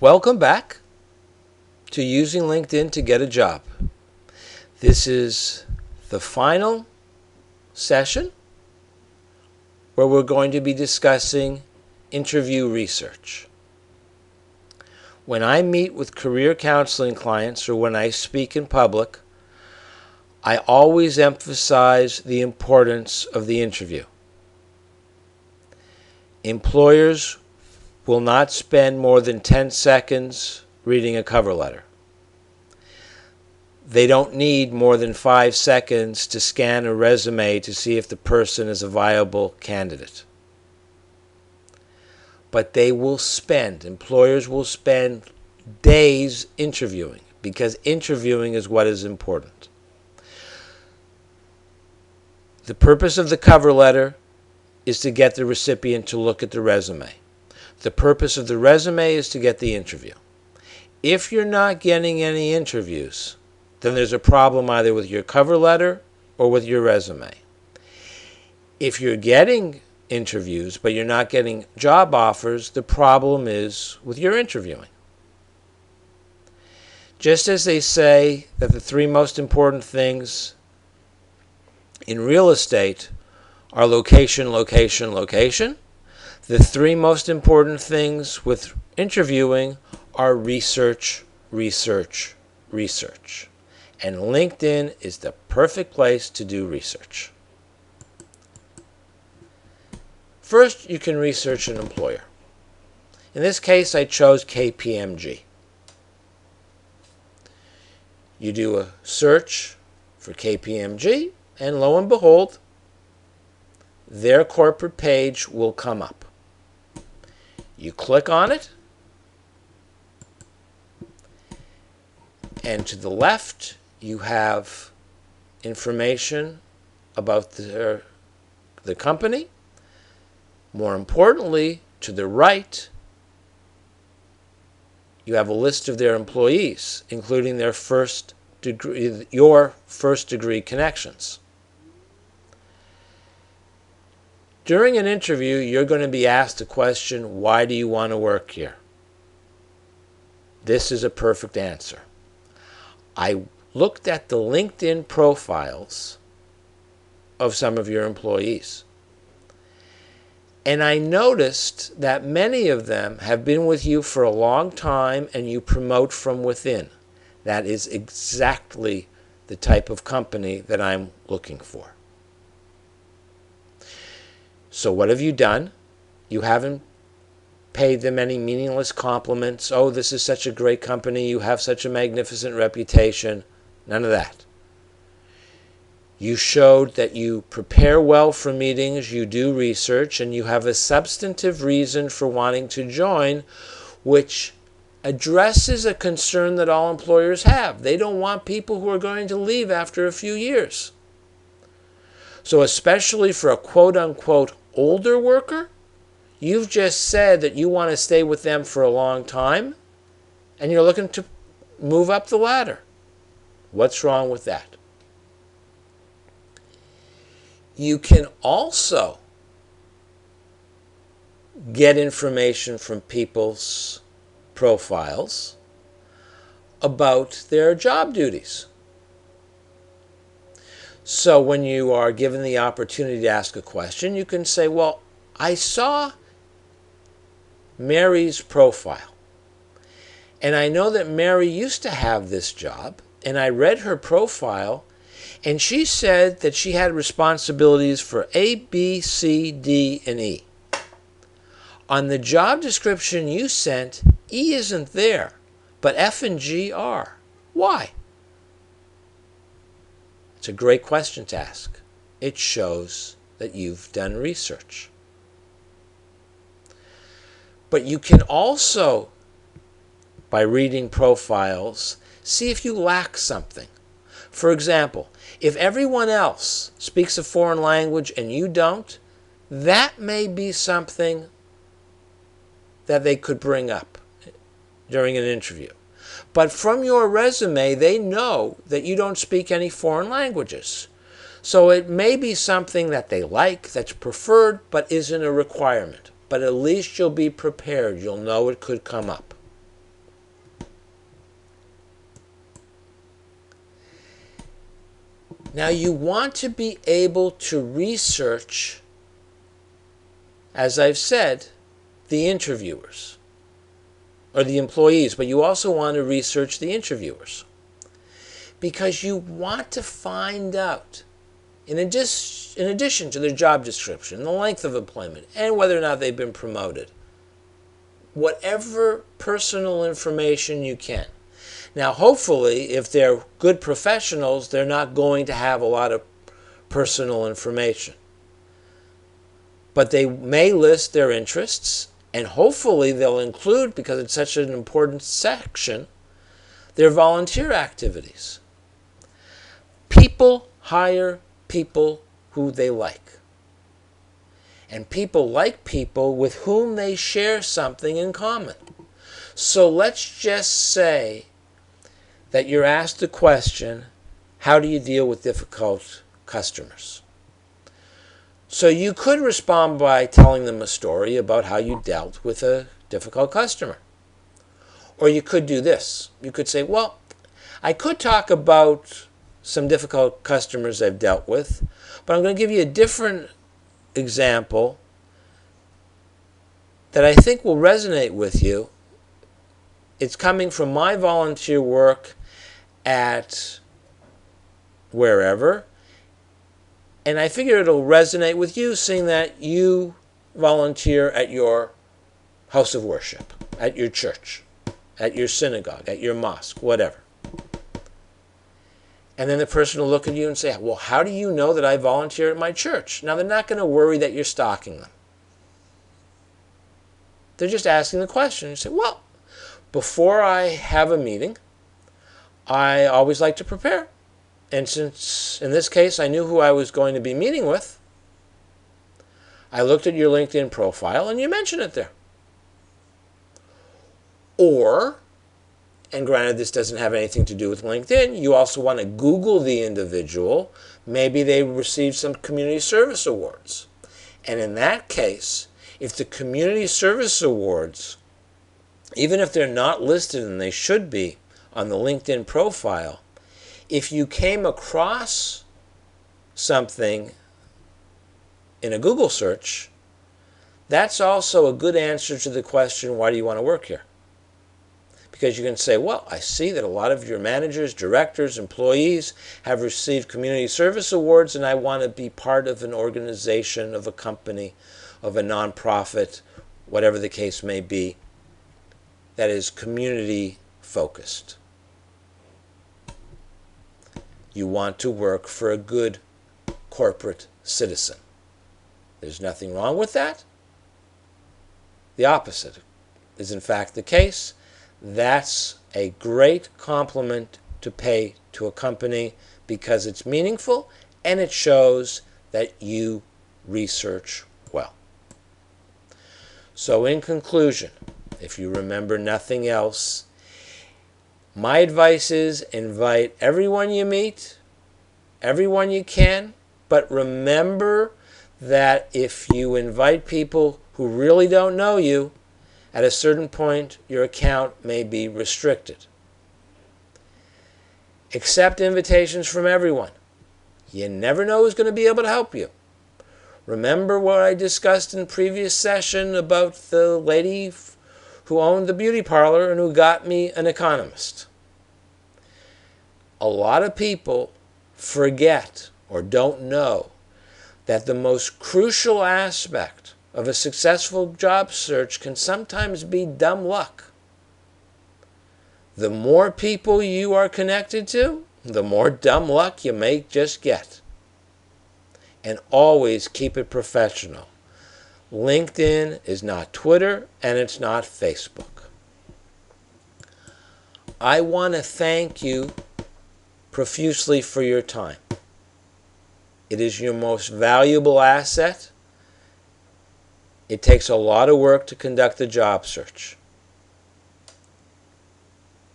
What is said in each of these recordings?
Welcome back to Using LinkedIn to Get a Job. This is the final session where we're going to be discussing interview research. When I meet with career counseling clients or when I speak in public, I always emphasize the importance of the interview. Employers will not spend more than 10 seconds reading a cover letter. They don't need more than 5 seconds to scan a resume to see if the person is a viable candidate. But employers will spend days interviewing because interviewing is what is important. The purpose of the cover letter is to get the recipient to look at the resume. The purpose of the resume is to get the interview. If you're not getting any interviews, then there's a problem either with your cover letter or with your resume. If you're getting interviews but you're not getting job offers, the problem is with your interviewing. Just as they say that the 3 most important things in real estate are location, location, location, the 3 most important things with interviewing are research, research, research. And LinkedIn is the perfect place to do research. First, you can research an employer. In this case, I chose KPMG. You do a search for KPMG, and lo and behold, their corporate page will come up. You click on it, and to the left you have information about the company. More importantly, to the right, you have a list of their employees, including your first degree connections. During an interview, you're going to be asked the question, why do you want to work here? This is a perfect answer. I looked at the LinkedIn profiles of some of your employees, and I noticed that many of them have been with you for a long time and you promote from within. That is exactly the type of company that I'm looking for. So what have you done? You haven't paid them any meaningless compliments. Oh, this is such a great company. You have such a magnificent reputation. None of that. You showed that you prepare well for meetings, you do research, and you have a substantive reason for wanting to join, which addresses a concern that all employers have. They don't want people who are going to leave after a few years. So especially for a quote-unquote older worker, you've just said that you want to stay with them for a long time, and you're looking to move up the ladder. What's wrong with that? You can also get information from people's profiles about their job duties. So when you are given the opportunity to ask a question, you can say, well, I saw Mary's profile, and I know that Mary used to have this job, and I read her profile, and she said that she had responsibilities for A, B, C, D, and E. On the job description you sent, E isn't there, but F and G are. Why? It's a great question to ask. It shows that you've done research. But you can also, by reading profiles, see if you lack something. For example, if everyone else speaks a foreign language and you don't, that may be something that they could bring up during an interview. But from your resume, they know that you don't speak any foreign languages. So it may be something that they like, that's preferred, but isn't a requirement. But at least you'll be prepared. You'll know it could come up. Now you want to be able to research, as I've said, the interviewers or the employees, but you also want to research the interviewers because you want to find out, in addition to their job description, the length of employment, and whether or not they've been promoted, whatever personal information you can. Now, hopefully, if they're good professionals, they're not going to have a lot of personal information. But they may list their interests, and hopefully they'll include, because it's such an important section, their volunteer activities. People hire people who they like. And people like people with whom they share something in common. So let's just say that you're asked the question, how do you deal with difficult customers? So you could respond by telling them a story about how you dealt with a difficult customer. Or you could do this. You could say, well, I could talk about some difficult customers I've dealt with, but I'm going to give you a different example that I think will resonate with you. It's coming from my volunteer work at wherever, and I figure it'll resonate with you, seeing that you volunteer at your house of worship, at your church, at your synagogue, at your mosque, whatever. And then the person will look at you and say, well, how do you know that I volunteer at my church? Now, they're not going to worry that you're stalking them. They're just asking the question. You say, well, before I have a meeting, I always like to prepare. And since, in this case, I knew who I was going to be meeting with, I looked at your LinkedIn profile and you mentioned it there. Or, and granted this doesn't have anything to do with LinkedIn, you also want to Google the individual. Maybe they received some community service awards. And in that case, if the community service awards, even if they're not listed and they should be on the LinkedIn profile, if you came across something in a Google search, that's also a good answer to the question, why do you want to work here? Because you can say, well, I see that a lot of your managers, directors, employees have received community service awards, and I want to be part of an organization, of a company, of a nonprofit, whatever the case may be, that is community focused. You want to work for a good corporate citizen. There's nothing wrong with that. The opposite is in fact the case. That's a great compliment to pay to a company because it's meaningful and it shows that you research well. So in conclusion, if you remember nothing else, my advice is invite everyone you meet, everyone you can, but remember that if you invite people who really don't know you, at a certain point your account may be restricted. Accept invitations from everyone. You never know who's going to be able to help you. Remember what I discussed in the previous session about the lady who owned the beauty parlor and who got me an economist. A lot of people forget or don't know that the most crucial aspect of a successful job search can sometimes be dumb luck. The more people you are connected to, the more dumb luck you may just get. And always keep it professional. LinkedIn is not Twitter and it's not Facebook. I want to thank you profusely for your time. It is your most valuable asset. It takes a lot of work to conduct a job search.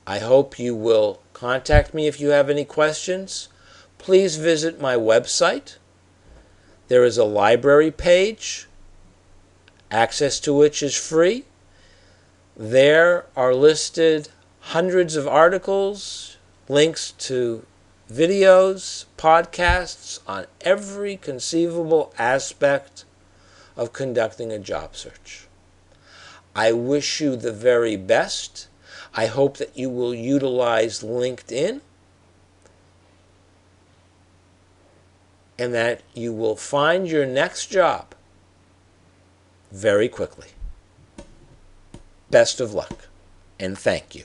I hope you will contact me if you have any questions. Please visit my website. There is a library page, access to which is free. There are listed hundreds of articles, links to videos, podcasts on every conceivable aspect of conducting a job search. I wish you the very best. I hope that you will utilize LinkedIn and that you will find your next job very quickly. Best of luck, and thank you.